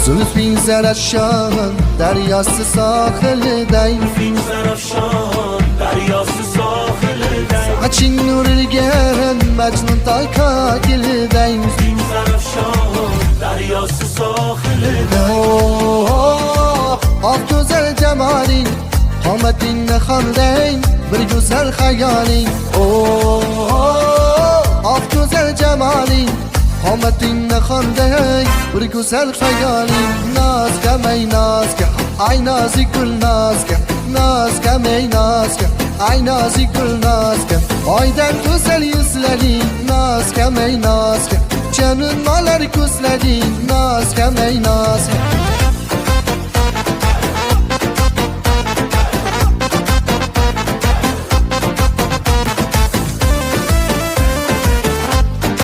زلفین زرافشان دریاست ساحلدین زلفین زرافشان دریاست ساحلدین Açın nurgen mecnun ta kakildin زلفین زرافشان دریاست ساحلدین Ah güzel cemalin Kametin خندین bir güzel hayalin Ah güzel cemalin Kametin خندین bir güzel hayalin Nazgem ey nazgem Ay nazik gül nazgem Nazgem ey nazgem Ay nazik gül nazgem Aydan güzel yüzlerin Nazgem ey nazgem Canın malar küslerin Nazgem ey nazgem